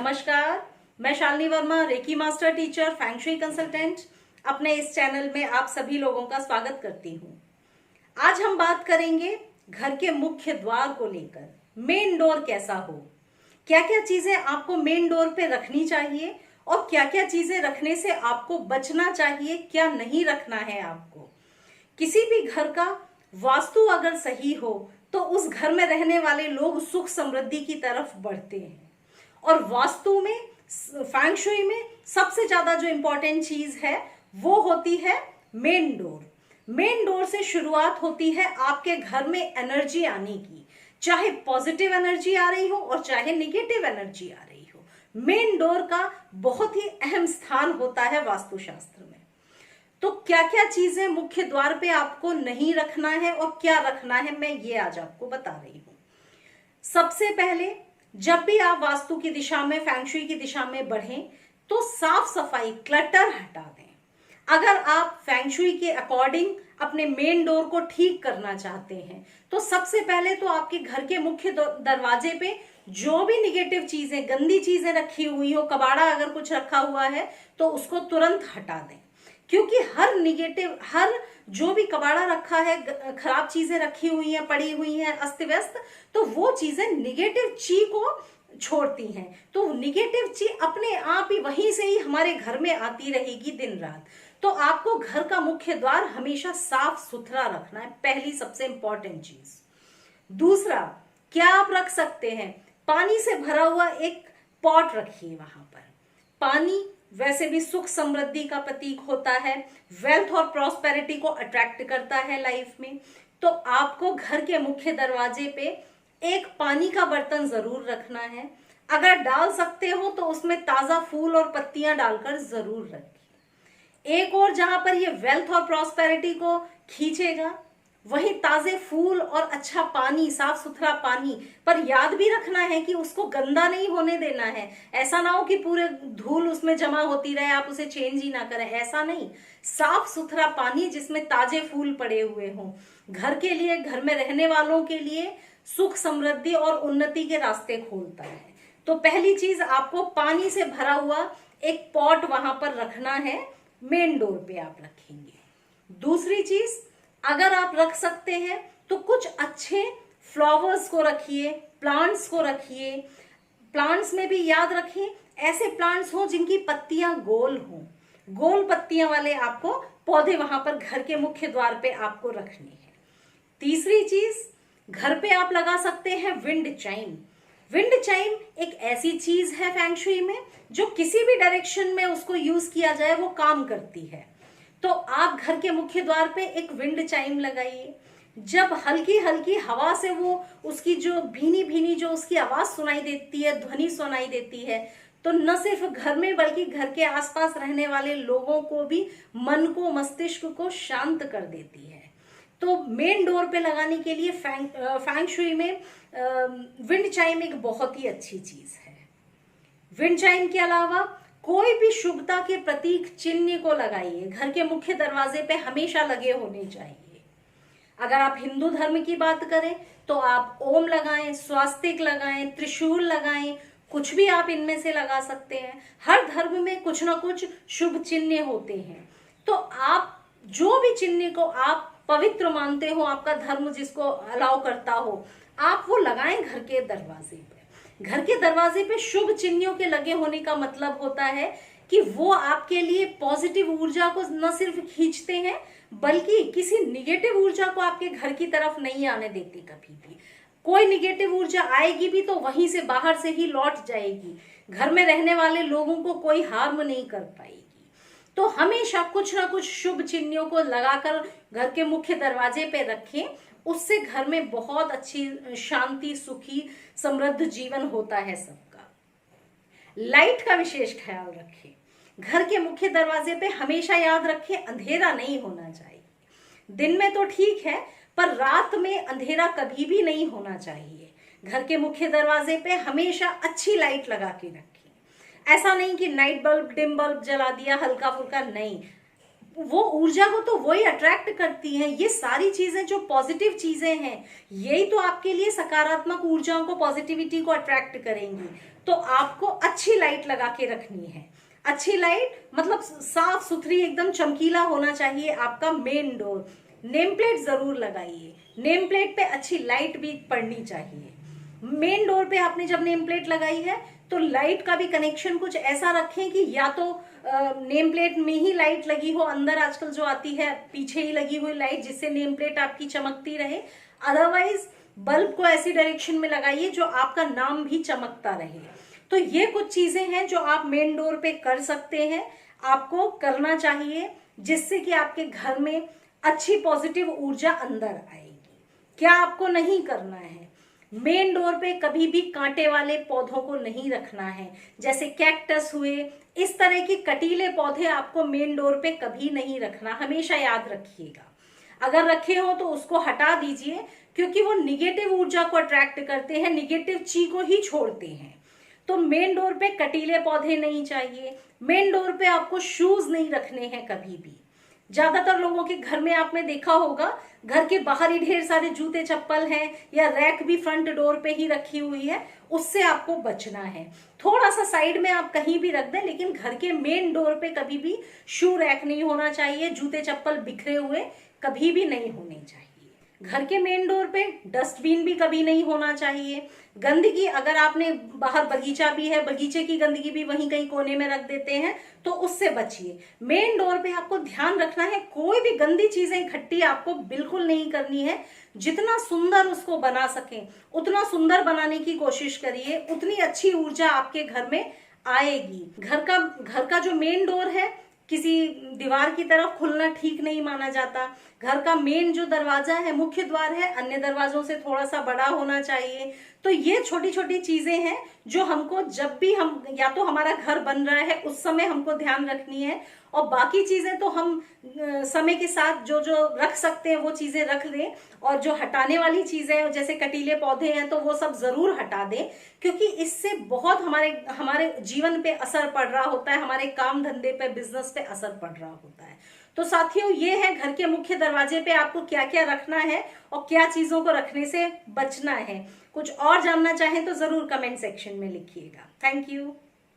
नमस्कार, मैं Shalini Verma, reiki master teacher, feng shui consultant, अपने इस चैनल में आप सभी लोगों का स्वागत करती हूँ। आज हम बात करेंगे घर के मुख्य द्वार को लेकर। मेन डोर कैसा हो, क्या क्या चीजें आपको मेन डोर पे रखनी चाहिए और क्या क्या चीजें रखने से आपको बचना चाहिए, क्या नहीं रखना है आपको। किसी भी घर का वास्तु अगर सही हो तो उस घर में रहने वाले लोग सुख समृद्धि की तरफ बढ़ते हैं। और वास्तु में, फेंग शुई में सबसे ज्यादा जो इंपॉर्टेंट चीज है वो होती है मेन डोर। मेन डोर से शुरुआत होती है आपके घर में एनर्जी आने की, चाहे पॉजिटिव एनर्जी आ रही हो और चाहे निगेटिव एनर्जी आ रही हो। मेन डोर का बहुत ही अहम स्थान होता है वास्तुशास्त्र में। तो क्या क्या चीजें मुख्य द्वार पे आपको नहीं रखना है और क्या रखना है, मैं ये आज आपको बता रही हूं। सबसे पहले, जब भी आप वास्तु की दिशा में, फेंग शुई की दिशा में बढ़ें तो साफ सफाई, क्लटर हटा दें। अगर आप फेंग शुई के अकॉर्डिंग अपने मेन डोर को ठीक करना चाहते हैं तो सबसे पहले तो आपके घर के मुख्य दरवाजे पे जो भी निगेटिव चीजें, गंदी चीजें रखी हुई हो, कबाड़ा अगर कुछ रखा हुआ है तो उसको तुरंत हटा दें। क्योंकि हर निगेटिव, हर जो भी कबाड़ा रखा है, खराब चीजें रखी हुई हैं, पड़ी हुई हैं अस्त व्यस्त, तो वो चीजें निगेटिव ची को छोड़ती हैं। तो निगेटिव ची अपने आप ही वहीं से ही हमारे घर में आती रहेगी दिन रात। तो आपको घर का मुख्य द्वार हमेशा साफ सुथरा रखना है, पहली सबसे इंपॉर्टेंट चीज। दूसरा, क्या आप रख सकते हैं, पानी से भरा हुआ एक पॉट रखिए वहां पर। पानी वैसे भी सुख समृद्धि का प्रतीक होता है, वेल्थ और प्रॉस्पेरिटी को अट्रैक्ट करता है लाइफ में। तो आपको घर के मुख्य दरवाजे पे एक पानी का बर्तन जरूर रखना है। अगर डाल सकते हो तो उसमें ताजा फूल और पत्तियां डालकर जरूर रखिए। एक और जहां पर ये वेल्थ और प्रॉस्पेरिटी को खींचेगा, वही ताजे फूल और अच्छा पानी, साफ सुथरा पानी, पर याद भी रखना है कि उसको गंदा नहीं होने देना है। ऐसा ना हो कि पूरे धूल उसमें जमा होती रहे, आप उसे चेंज ही ना करें, ऐसा नहीं। साफ सुथरा पानी जिसमें ताजे फूल पड़े हुए हों, घर के लिए, घर में रहने वालों के लिए सुख समृद्धि और उन्नति के रास्ते खोलता है। तो पहली चीज, आपको पानी से भरा हुआ एक पॉट वहां पर रखना है, मेन डोर पे आप रखेंगे। दूसरी चीज, अगर आप रख सकते हैं तो कुछ अच्छे फ्लावर्स को रखिए, प्लांट्स को रखिए। प्लांट्स में भी याद रखें ऐसे प्लांट्स हो जिनकी पत्तियां गोल हो, गोल पत्तियां वाले आपको पौधे वहां पर घर के मुख्य द्वार पे आपको रखने हैं। तीसरी चीज, घर पे आप लगा सकते हैं विंड चाइम। विंड चाइम एक ऐसी चीज है फेंग शुई में जो किसी भी डायरेक्शन में उसको यूज किया जाए वो काम करती है। तो आप घर के मुख्य द्वार पे एक विंड चाइम लगाइए। जब हल्की हल्की हवा से वो उसकी जो भीनी भीनी जो उसकी आवाज सुनाई देती है, ध्वनि सुनाई देती है, तो न सिर्फ घर में बल्कि घर के आसपास रहने वाले लोगों को भी, मन को, मस्तिष्क को शांत कर देती है। तो मेन डोर पे लगाने के लिए फेंग शुई में विंड चाइम एक बहुत ही अच्छी चीज है। विंड चाइम के अलावा कोई भी शुभता के प्रतीक चिन्ह को लगाइए, घर के मुख्य दरवाजे पे हमेशा लगे होने चाहिए। अगर आप हिंदू धर्म की बात करें तो आप ओम लगाएं, स्वास्तिक लगाएं, त्रिशूल लगाएं, कुछ भी आप इनमें से लगा सकते हैं। हर धर्म में कुछ ना कुछ शुभ चिन्ह होते हैं। तो आप जो भी चिन्ह को आप पवित्र मानते हो, आपका धर्म जिसको अलाउ करता हो, आप वो लगाएं घर के दरवाजे पे। घर के दरवाजे पे शुभ चिन्हों के लगे होने का मतलब होता है कि वो आपके लिए पॉजिटिव ऊर्जा को न सिर्फ खींचते हैं बल्कि किसी निगेटिव ऊर्जा को आपके घर की तरफ नहीं आने देते। कभी भी कोई निगेटिव ऊर्जा आएगी भी तो वहीं से, बाहर से ही लौट जाएगी, घर में रहने वाले लोगों को कोई हार्म नहीं कर पाएगी। तो हमेशा कुछ ना कुछ शुभ चिन्हों को लगाकर घर के मुख्य दरवाजे पे रखें, उससे घर में बहुत अच्छी शांति, सुखी, समृद्ध जीवन होता है सबका। लाइट का विशेष ख्याल रखें। घर के मुख्य दरवाजे पे हमेशा याद रखें अंधेरा नहीं होना चाहिए। दिन में तो ठीक है, पर रात में अंधेरा कभी भी नहीं होना चाहिए। घर के मुख्य दरवाजे पे हमेशा अच्छी लाइट लगा के रखें। ऐसा नहीं कि नाइट बल्ब, डिम बल्ब जला दिया हल्का फुल्का, नहीं। वो ऊर्जा को तो वही अट्रैक्ट करती हैं। ये सारी चीजें जो पॉजिटिव चीजें हैं, यही तो आपके लिए सकारात्मक ऊर्जाओं को, पॉजिटिविटी को अट्रैक्ट करेंगी। तो आपको अच्छी लाइट लगा के रखनी है। अच्छी लाइट मतलब साफ सुथरी एकदम चमकीला होना चाहिए आपका मेन डोर। नेम प्लेट जरूर लगाइए, नेम प्लेट पे अच्छी लाइट भी पड़नी चाहिए। मेन डोर पे आपने जब नेम प्लेट लगाई है तो लाइट का भी कनेक्शन कुछ ऐसा रखें कि या तो नेम प्लेट में ही लाइट लगी हो, अंदर आजकल जो आती है पीछे ही लगी हुई लाइट जिससे नेम प्लेट आपकी चमकती रहे। अदरवाइज बल्ब को ऐसी डायरेक्शन में लगाइए जो आपका नाम भी चमकता रहे। तो ये कुछ चीजें हैं जो आप मेन डोर पे कर सकते हैं, आपको करना चाहिए, जिससे कि आपके घर में अच्छी पॉजिटिव ऊर्जा अंदर आएगी। क्या आपको नहीं करना है? मेन डोर पे कभी भी कांटे वाले पौधों को नहीं रखना है, जैसे कैक्टस हुए, इस तरह के कटीले पौधे आपको मेन डोर पे कभी नहीं रखना, हमेशा याद रखिएगा। अगर रखे हो तो उसको हटा दीजिए, क्योंकि वो निगेटिव ऊर्जा को अट्रैक्ट करते हैं, निगेटिव ची को ही छोड़ते हैं। तो मेन डोर पे कटीले पौधे नहीं चाहिए। मेन डोर पे आपको शूज नहीं रखने हैं कभी भी। ज्यादातर लोगों के घर में आपने देखा होगा, घर के बाहर ही ढेर सारे जूते चप्पल हैं या रैक भी फ्रंट डोर पे ही रखी हुई है, उससे आपको बचना है। थोड़ा सा साइड में आप कहीं भी रख दें, लेकिन घर के मेन डोर पे कभी भी शू रैक नहीं होना चाहिए, जूते चप्पल बिखरे हुए कभी भी नहीं होने चाहिए। घर के मेन डोर पे डस्टबिन भी कभी नहीं होना चाहिए। गंदगी, अगर आपने बाहर बगीचा भी है, बगीचे की गंदगी भी वहीं कहीं कोने में रख देते हैं तो उससे बचिए। मेन डोर पे आपको ध्यान रखना है, कोई भी गंदी चीजें इकट्ठी आपको बिल्कुल नहीं करनी है। जितना सुंदर उसको बना सकें उतना सुंदर बनाने की कोशिश करिए, उतनी अच्छी ऊर्जा आपके घर में आएगी। घर का जो मेन डोर है किसी दीवार की तरफ खुलना ठीक नहीं माना जाता। घर का मेन जो दरवाजा है, मुख्य द्वार है, अन्य दरवाजों से थोड़ा सा बड़ा होना चाहिए। तो ये छोटी छोटी चीजें हैं जो हमको जब भी हम या तो हमारा घर बन रहा है उस समय हमको ध्यान रखनी है, और बाकी चीजें तो हम समय के साथ जो जो रख सकते हैं वो चीजें रख दें, और जो हटाने वाली चीजें जैसे कटीले पौधे हैं तो वो सब जरूर हटा दें, क्योंकि इससे बहुत हमारे जीवन पे असर पड़ रहा होता है, हमारे काम धंधे पे, बिजनेस पे असर पड़ रहा होता है। तो साथियों, ये है घर के मुख्य दरवाजे पे आपको क्या क्या रखना है और क्या चीजों को रखने से बचना है। कुछ और जानना चाहें तो जरूर कमेंट सेक्शन में लिखिएगा। Thank you.